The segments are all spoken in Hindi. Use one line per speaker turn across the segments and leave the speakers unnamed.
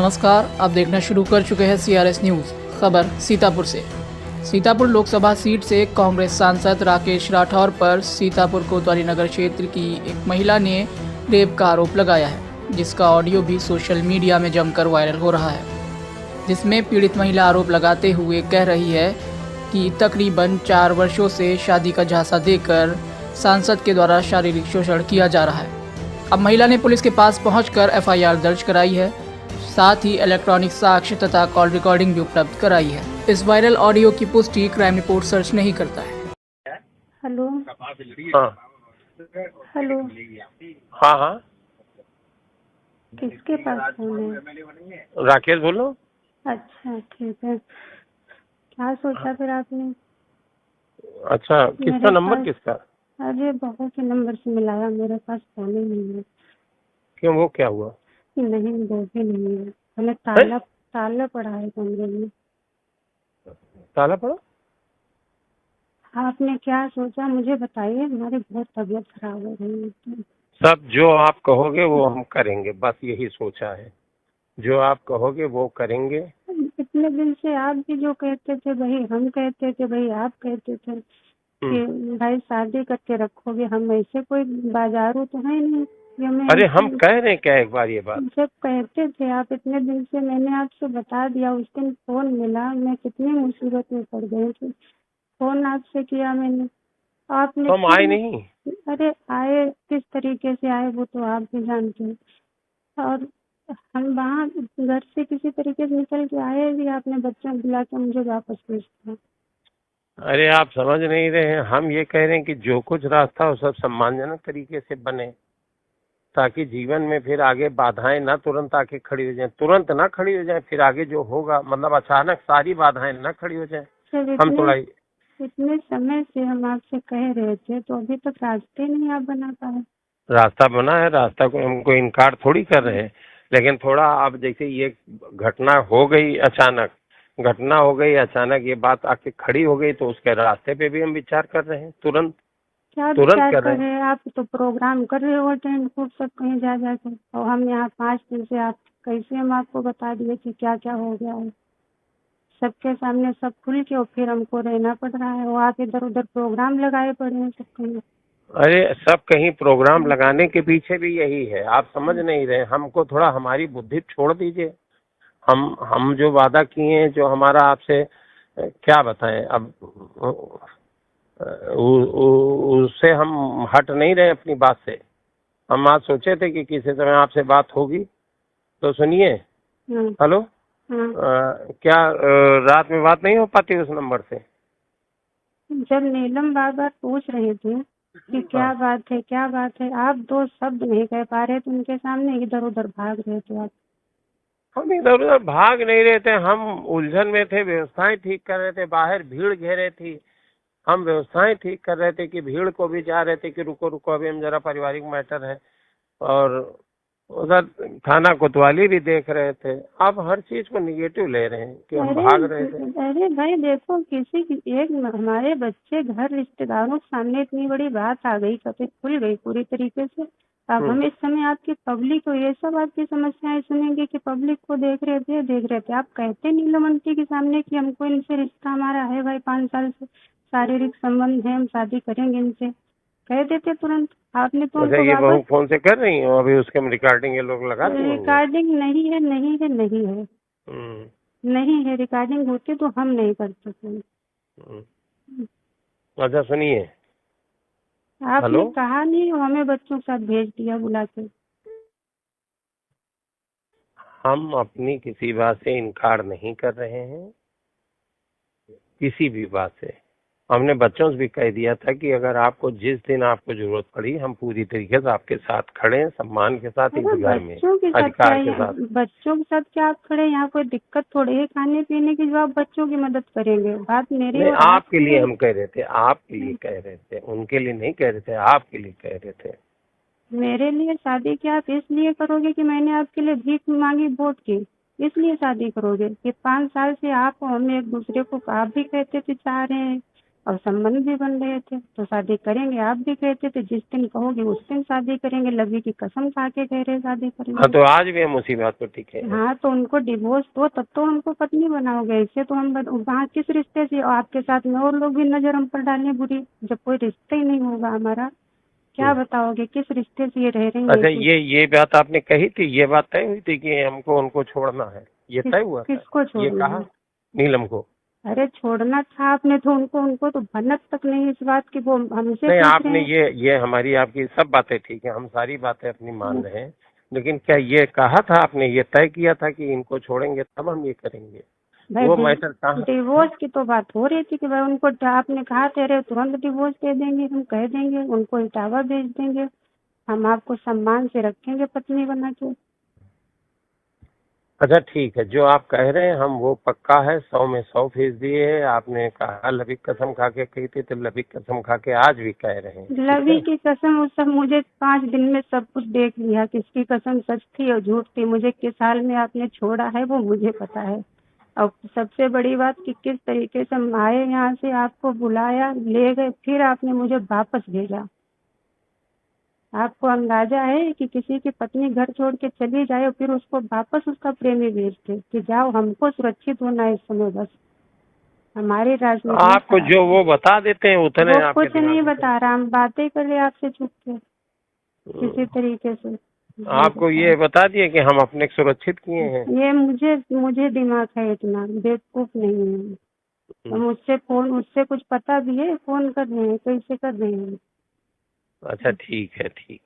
नमस्कार, आप देखना शुरू कर चुके हैं CRS न्यूज़। खबर सीतापुर से। सीतापुर लोकसभा सीट से कांग्रेस सांसद राकेश राठौर पर सीतापुर कोतवाली नगर क्षेत्र की एक महिला ने रेप का आरोप लगाया है, जिसका ऑडियो भी सोशल मीडिया में जमकर वायरल हो रहा है, जिसमें पीड़ित महिला आरोप लगाते हुए कह रही है कि तकरीबन 4 वर्षों से शादी का झांसा देकर सांसद के द्वारा शारीरिक शोषण किया जा रहा है। अब महिला ने पुलिस के पास पहुंचकर FIR दर्ज कराई है, साथ ही इलेक्ट्रॉनिक साक्ष्य तथा कॉल रिकॉर्डिंग भी उपलब्ध कराई है। इस वायरल ऑडियो की पुष्टि क्राइम रिपोर्ट सर्च नहीं करता है।
हेलो
हाँ
हेलो,
हाँ हाँ
किसके पास फोन है?
राकेश बोलो।
अच्छा ठीक है, क्या सोचा फिर आपने?
अच्छा, किसका
मेरे
नंबर
पास-
किसका?
अरे बहू के नंबर से मिलाया, मेरे पास फोन ही नहीं है।
क्यों, वो क्या हुआ?
नहीं, वो भी नहीं है। हमें ताला ताला पड़ा है कमरे में।
ताला पड़ा?
आपने क्या सोचा मुझे बताइए, हमारी बहुत तबीयत खराब हो रही है।
सब जो आप कहोगे वो हम करेंगे, बस यही सोचा है। जो आप कहोगे वो करेंगे।
इतने दिन से आप भी जो कहते थे वही हम कहते थे, वही आप कहते थे कि भाई शादी करके रखोगे। हम ऐसे कोई बाजारू तो है नहीं कि हमें।
अरे हम कह रहे हैं क्या एक बार ये बात?
जब कहते थे आप इतने दिन से, मैंने आपसे बता दिया। उस दिन फोन मिला, मैं कितनी मुसीबत में पड़ गई थी। फोन आपसे किया मैंने, आपने
हम आए नहीं।
अरे आए, किस तरीके से आए वो तो आप भी जानते हैं। और हम वहाँ घर से किसी तरीके से निकल के आए भी, आपने बच्चों बुला के मुझे वापस भेज दिया।
अरे आप समझ नहीं रहे हैं, हम ये कह रहे हैं कि जो कुछ रास्ता हो सब सम्मानजनक तरीके से बने, ताकि जीवन में फिर आगे बाधाएं ना तुरंत आके खड़ी हो जाएं, तुरंत ना खड़ी हो जाएं, फिर आगे जो होगा मतलब अचानक सारी बाधाएं ना खड़ी हो जाएं। हम थोड़ा
इतने समय से हम आपसे कह रहे थे, तो अभी तक रास्ते नहीं आप बना पाए।
रास्ता बना है, रास्ता को हमको इनकार थोड़ी कर रहे हैं, लेकिन थोड़ा अब जैसे ये घटना हो गई अचानक ये बात आके खड़ी हो गई, तो उसके रास्ते पे भी हम विचार कर रहे हैं। तुरंत
क्या
तुरंत
विचार
कर
कर
रहे
रहे हैं? आप तो प्रोग्राम कर रहे हो अटेंड खूब सब कहीं जा जाके, और हम यहाँ 5 दिन से आप कैसे हम आपको बता दिए कि क्या क्या हो गया है सबके सामने, सब खुल के, और फिर हमको रहना पड़ रहा है। वो आप इधर उधर प्रोग्राम लगाए पड़े हैं सब कहीं।
अरे सब कहीं प्रोग्राम लगाने के पीछे भी यही है, आप समझ नहीं रहे। हमको थोड़ा हमारी बुद्धि छोड़ दीजिए। हम जो वादा किए हैं, जो हमारा आपसे क्या बताएं अब, उससे हम हट नहीं रहे अपनी बात से। हम आज सोचे थे कि किसी समय आपसे बात होगी, तो सुनिए। हेलो,
हाँ।
क्या रात में बात नहीं हो पाती उस नंबर से?
जब नीलम बार बार पूछ रहे थे कि क्या बात है, आप 2 शब्द नहीं कह पा रहे थे उनके सामने, इधर उधर भाग रहे थे आप।
हम इधर उधर भाग नहीं रहे थे, हम उलझन में थे, व्यवस्थाएं ठीक कर रहे थे, बाहर भीड़ घेरे थी। हम व्यवस्थाएं ठीक कर रहे थे कि भीड़ को भी जा रहे थे कि रुको रुको, अभी हम जरा पारिवारिक मैटर है, और उधर थाना कोतवाली भी देख रहे थे। अब हर चीज को निगेटिव ले रहे हैं कि हम भाग रहे थे।
अरे भाई देखो, एक हमारे बच्चे घर रिश्तेदारों के सामने इतनी बड़ी बात आ गई, कभी खुल गई पूरी तरीके से। अब हम इस समय आपकी पब्लिक को ये सब आपकी समस्याएं सुनेंगे कि पब्लिक को देख रहे थे। आप कहते नीलम आंटी के सामने कि हमको इनसे रिश्ता हमारा है भाई, 5 साल से शारीरिक संबंध है, हम शादी करेंगे इनसे, कह देते तुरंत। आपने तो
अच्छा, ये बहू फोन से कर रही हो? अभी उसके रिकॉर्डिंग ये लोग लगा दिए होंगे।
रिकॉर्डिंग नहीं है, नहीं है। रिकॉर्डिंग होती तो हम नहीं करते थे।
अच्छा सुनिए,
आपने कहा नहीं, हमें बच्चों के साथ भेज दिया बुला के।
हम अपनी किसी बात से इनकार नहीं कर रहे हैं, किसी भी बात से। हमने बच्चों से भी कह दिया था कि अगर आपको जिस दिन आपको जरूरत पड़ी, हम पूरी तरीके से आपके साथ खड़े हैं, सम्मान के साथ, इस घर में अधिकार के साथ।
बच्चों के साथ क्या आप खड़े? यहाँ कोई दिक्कत थोड़ी है खाने पीने की, जो आप बच्चों की मदद करेंगे। बात मेरी और
आपके लिए हम कह रहे थे, आपके लिए कह रहे थे, उनके लिए नहीं कह रहे थे, आपके लिए कह रहे थे।
मेरे लिए शादी क्या आप इसलिए करोगे कि मैंने आपके लिए भीख मांगी वोट की, इसलिए शादी करोगे? कि 5 साल से आप हम एक दूसरे को आप भी कहते थे चाह रहे हैं और संबंध भी बन रहे थे, तो शादी करेंगे आप भी कहते थे, जिस दिन कहोगे उस दिन शादी करेंगे, लवी की कसम खा के कह रहे शादी
हाँ,
करेंगे।
तो आज भी हम उसी बात पर टिके हैं।
हाँ, तो उनको डिवोर्स दो तब तो हमको पत्नी बनाओगे, ऐसे तो हम वहाँ किस रिश्ते से, आपके साथ में और लोग भी नजर हम पर डालें बुरी, जब कोई रिश्ता ही नहीं होगा हमारा, क्या बताओगे किस रिश्ते से ये रह रही
अच्छा,
हैं?
ये बात आपने कही थी, ये बात तय हुई थी कि हमको उनको छोड़ना है, ये तय हुआ था?
किसको
ये
छोड़ना
कहा
है?
नीलम को?
अरे छोड़ना था आपने तो उनको तो भनक तक नहीं इस बात की, वो हमसे
नहीं,
पूछ
आपने
रहे हैं।
ये हमारी आपकी सब बातें ठीक है, हम सारी बातें अपनी मान रहे हैं, लेकिन क्या ये कहा था आपने, ये तय किया था कि इनको छोड़ेंगे तब हम ये करेंगे? वो मैटर कहाँ?
डिवोर्स की तो बात हो रही थी कि भाई उनको आपने कहा थे अरे तुरंत डिवोर्स दे देंगे, हम कह देंगे उनको इटावा भेज देंगे, हम आपको सम्मान से रखेंगे पत्नी बना के।
अच्छा ठीक है, जो आप कह रहे हैं हम वो पक्का है, 100 में 100% है। आपने कहा लवी कसम खा के कही थी, तो लवी कसम खा के आज भी कह रहे हैं।
लवी की कसम उस सब मुझे 5 दिन में सब कुछ देख लिया, किसकी कसम सच थी और झूठ थी, मुझे किस हाल में आपने छोड़ा है वो मुझे पता है। और सबसे बड़ी बात कि किस तरीके से हम आए यहाँ से, आपको बुलाया, ले गए, फिर आपने मुझे वापस भेजा। आपको अंदाजा है कि किसी की पत्नी घर छोड़ के चली जाए और फिर उसको वापस उसका प्रेमी भेजते कि जाओ, हमको सुरक्षित होना है इस समय, बस हमारी राजनीति।
आपको जो वो बता देते हैं उतने
वो
आपके
कुछ नहीं
दिमाग में।
बता रहा, हम बातें कर रहे आपसे छुप के किसी तरीके से।
आपको ये बता दिए कि हम अपने को सुरक्षित किए हैं।
ये मुझे दिमाग है, इतना बेवकूफ नहीं है। तो मुझसे कुछ पता भी है, फोन कर रहे हैं, कैसे कर रहे हैं?
अच्छा ठीक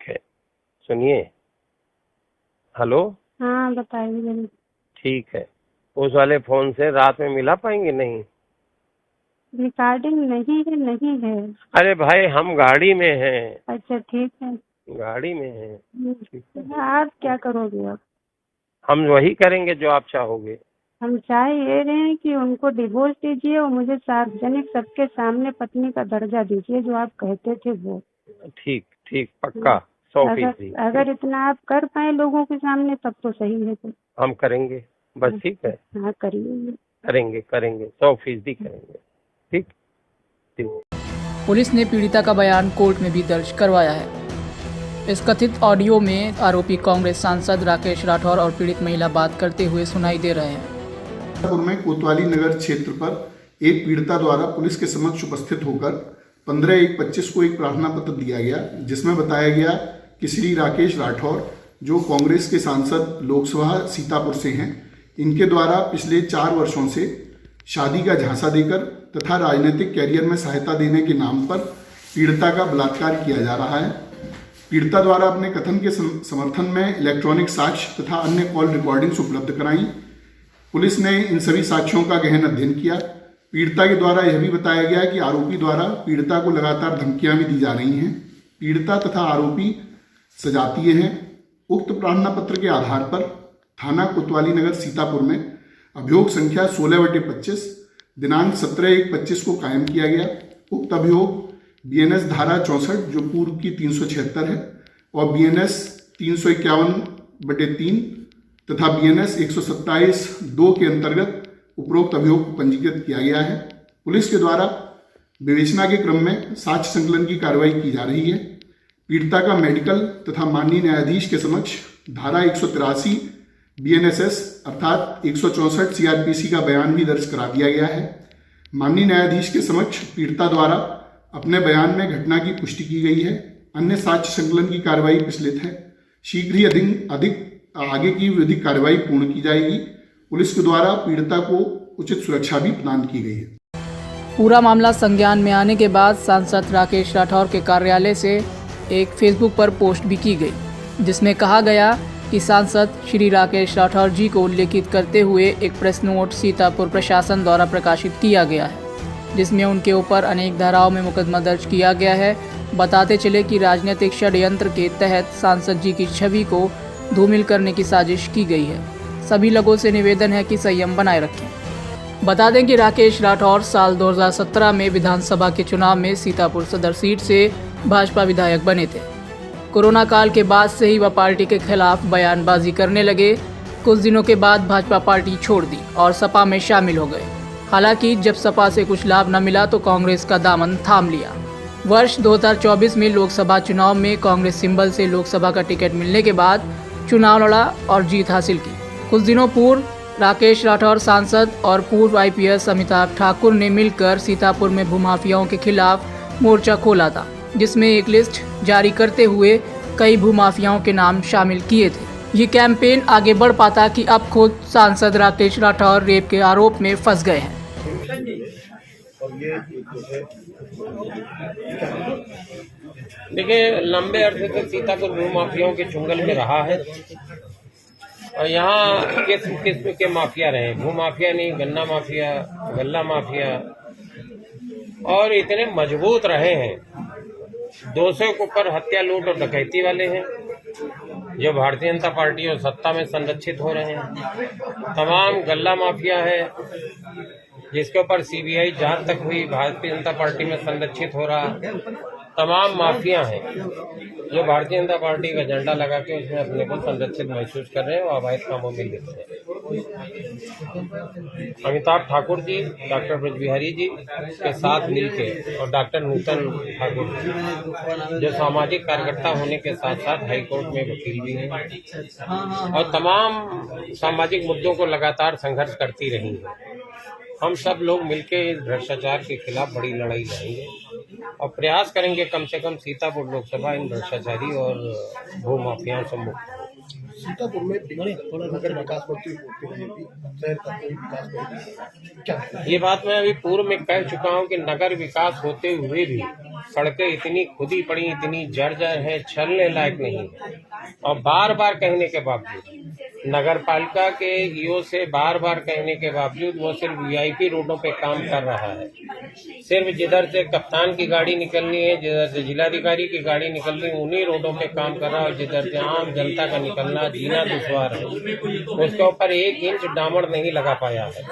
है, सुनिए। हेलो,
हाँ बताइए।
ठीक है, उस वाले फोन से रात में मिला पाएंगे? नहीं,
रिकॉर्डिंग नहीं है।
अरे भाई हम गाड़ी में हैं।
अच्छा ठीक है,
गाड़ी में हैं।
आप क्या करोगे अब?
हम वही करेंगे जो आप चाहोगे।
हम चाह ये रहे हैं कि उनको डिवोर्स दीजिए और मुझे सार्वजनिक सबके सामने पत्नी का दर्जा दीजिए, जो आप कहते थे वो।
ठीक, पक्का 100%।
अगर इतना आप कर पाए लोगों के सामने तब तो सही है। तो
हम करेंगे, बस ठीक है।
हाँ करिए,
करेंगे 100% करेंगे। ठीक।
पुलिस ने पीड़िता का बयान कोर्ट में भी दर्ज करवाया है। इस कथित ऑडियो में आरोपी कांग्रेस सांसद राकेश राठौर और पीड़ित महिला बात करते हुए सुनाई दे रहे हैं।
सीतापुर में कोतवाली नगर क्षेत्र पर एक पीड़िता द्वारा पुलिस के समक्ष उपस्थित होकर 15/1/25 को एक प्रार्थना पत्र दिया गया, जिसमें बताया गया कि श्री राकेश राठौर, जो कांग्रेस के सांसद लोकसभा सीतापुर से हैं, इनके द्वारा पिछले 4 वर्षों से शादी का झांसा देकर तथा राजनीतिक कैरियर में सहायता देने के नाम पर पीड़िता का बलात्कार किया जा रहा है। पीड़िता द्वारा अपने कथन के समर्थन में इलेक्ट्रॉनिक साक्ष्य तथा अन्य कॉल रिकॉर्डिंग्स उपलब्ध कराई। पुलिस ने इन सभी साक्ष्यों का गहन अध्ययन किया। पीड़िता के द्वारा यह भी बताया गया कि आरोपी द्वारा पीड़िता को लगातार धमकियां भी दी जा रही हैं। पीड़िता तथा आरोपी सजातीय हैं। उक्त प्रार्थना पत्र के आधार पर थाना कोतवाली नगर सीतापुर में अभियोग संख्या 16/25 दिनांक 17/1/25 को कायम किया गया। उक्त अभियोग BNS धारा 64 जो पूर्व की 376 है और BNS 351/3 तथा BNS 127(2) के अंतर्गत उपरोक्त अभियोग को पंजीकृत किया गया है। पुलिस के द्वारा विवेचना के क्रम में साक्ष्य संकलन की कार्रवाई की जा रही है। पीड़िता का मेडिकल तथा माननीय न्यायाधीश के समक्ष धारा 183 BNSS अर्थात 164 CRPC का बयान भी दर्ज करा दिया गया है। माननीय न्यायाधीश के समक्ष पीड़िता द्वारा अपने बयान में घटना की पुष्टि की गई है। अन्य साक्ष्य संकलन की कार्रवाई प्रचलित है। शीघ्र ही अधिक आगे की विधिक कार्रवाई पूर्ण की जाएगी। पुलिस के द्वारा पीड़िता को उचित सुरक्षा भी प्रदान की गई है।
पूरा मामला संज्ञान में आने के बाद सांसद राकेश राठौर के कार्यालय से एक फेसबुक पर पोस्ट भी की गई, जिसमें कहा गया कि सांसद श्री राकेश राठौर जी को उल्लेखित करते हुए एक प्रेस नोट सीतापुर प्रशासन द्वारा प्रकाशित किया गया है, जिसमें उनके ऊपर अनेक धाराओं में मुकदमा दर्ज किया गया है। बताते चले कि राजनीतिक षड्यंत्र के तहत सांसद जी की छवि को धूमिल करने की साजिश की गई है। सभी लोगों से निवेदन है कि संयम बनाए रखें। बता दें कि राकेश राठौर साल 2017 में विधानसभा के चुनाव में सीतापुर सदर सीट से भाजपा विधायक बने थे। कोरोना काल के बाद से ही वह पार्टी के खिलाफ बयानबाजी करने लगे। कुछ दिनों के बाद भाजपा पार्टी छोड़ दी और सपा में शामिल हो गए। हालांकि जब सपा से कुछ लाभ न मिला तो कांग्रेस का दामन थाम लिया। वर्ष 2024 में लोकसभा चुनाव में कांग्रेस सिंबल से लोकसभा का टिकट मिलने के बाद चुनाव लड़ा और जीत हासिल की। कुछ दिनों पूर्व राकेश राठौर सांसद और पूर्व आईपीएस अमिताभ ठाकुर ने मिलकर सीतापुर में भूमाफियाओं के खिलाफ मोर्चा खोला था, जिसमें एक लिस्ट जारी करते हुए कई भूमाफियाओं के नाम शामिल किए थे। ये कैंपेन आगे बढ़ पाता कि अब खुद सांसद राकेश राठौर रेप के आरोप में फंस गए हैं।
देखिए, लंबे अरसे से सीतापुर भूमाफियाओं के चुंगल में रहा है और यहाँ किस्म किस्म के माफिया रहे। भूमाफिया नहीं, गन्ना माफिया, गल्ला माफिया, और इतने मजबूत रहे हैं। 200 के ऊपर हत्या, लूट और डकैती वाले हैं जो भारतीय जनता पार्टी और सत्ता में संरक्षित हो रहे हैं। तमाम गल्ला माफिया है जिसके ऊपर सीबीआई जांच तक हुई, भारतीय जनता पार्टी में संरक्षित हो रहा। तमाम माफिया हैं जो भारतीय जनता पार्टी का झंडा लगा के उसमें अपने को संरक्षित महसूस कर रहे हैं और अवैध कामों में लिप्त हैं। अमिताभ ठाकुर जी, डॉक्टर ब्रज बिहारी जी के साथ मिलके और डॉक्टर नूतन ठाकुर जी जो सामाजिक कार्यकर्ता होने के साथ साथ हाईकोर्ट में वकील भी हैं और तमाम सामाजिक मुद्दों को लगातार संघर्ष करती रही हैं। हम सब लोग मिलके इस भ्रष्टाचार के खिलाफ बड़ी लड़ाई लड़ेंगे और प्रयास करेंगे कम से कम सीतापुर लोकसभा इन भ्रष्टाचारी और भूमाफियाओं से मुक्त।
सीतापुर में नगर विकास मंत्री शहर का कोई विकास नहीं।
ये बात मैं अभी पूर्व में कह चुका हूँ कि नगर विकास होते हुए भी सड़कें इतनी खुदी पड़ी, इतनी जर्जर है, चलने लायक नहीं है। और बार बार कहने के बावजूद नगर पालिका के ईओ से बार बार कहने के बावजूद वो सिर्फ वीआईपी रोडों पे काम कर रहा है। सिर्फ जिधर से कप्तान की गाड़ी निकलनी है, जिधर से जिलाधिकारी की गाड़ी निकलनी है, उन्हीं रोडों पे काम कर रहा है। और जिधर से आम जनता का निकलना जीना दुश्वार है, उसके ऊपर 1 इंच डामर नहीं लगा पाया है।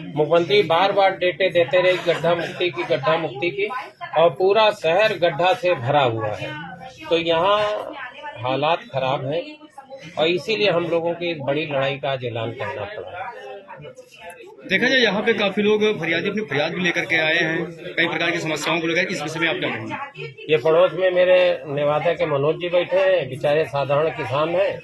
मुख्यमंत्री बार बार डेटे देते रहे गड्ढा मुक्ति की, और पूरा शहर गड्ढा से भरा हुआ है। तो यहाँ हालात खराब हैं और इसीलिए हम लोगों की इस बड़ी लड़ाई का आज ऐलान करना पड़ा।
देखा जाए यहाँ पे काफी लोग फरियादी अपनी फरियाद भी लेकर के आए हैं, कई प्रकार की समस्याओं को लेकर। इस विषय में आप क्या कहेंगे?
ये पड़ोस में मेरे नेवादा के मनोज जी बैठे हैं, बेचारे साधारण किसान हैं।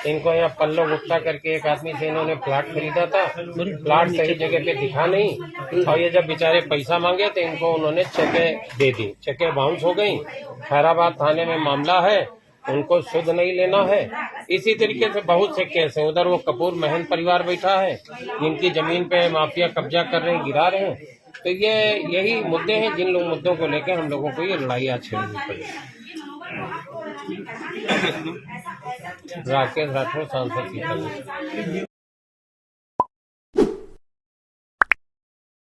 इनको यहाँ पल्लो गुप्ता करके एक आदमी से इन्होंने प्लाट खरीदा था, प्लाट सही जगह पे दिखा नहीं, और ये जब बेचारे पैसा मांगे तो इनको उन्होंने चेकें दे दी, चेकें बाउंस हो गई। खैराबाद थाने में मामला है, उनको शुद्ध नहीं लेना है। इसी तरीके से बहुत से केस हैं। उधर वो कपूर महन परिवार बैठा है जिनकी जमीन पे माफिया कब्जा कर रहे हैं, गिरा रहे हैं। तो ये यही मुद्दे हैं जिन लोग मुद्दों को लेकर हम लोगों को ये लड़ाई आज छेड़नी पड़ी। राकेश राठौर, सांसद सीतापुर।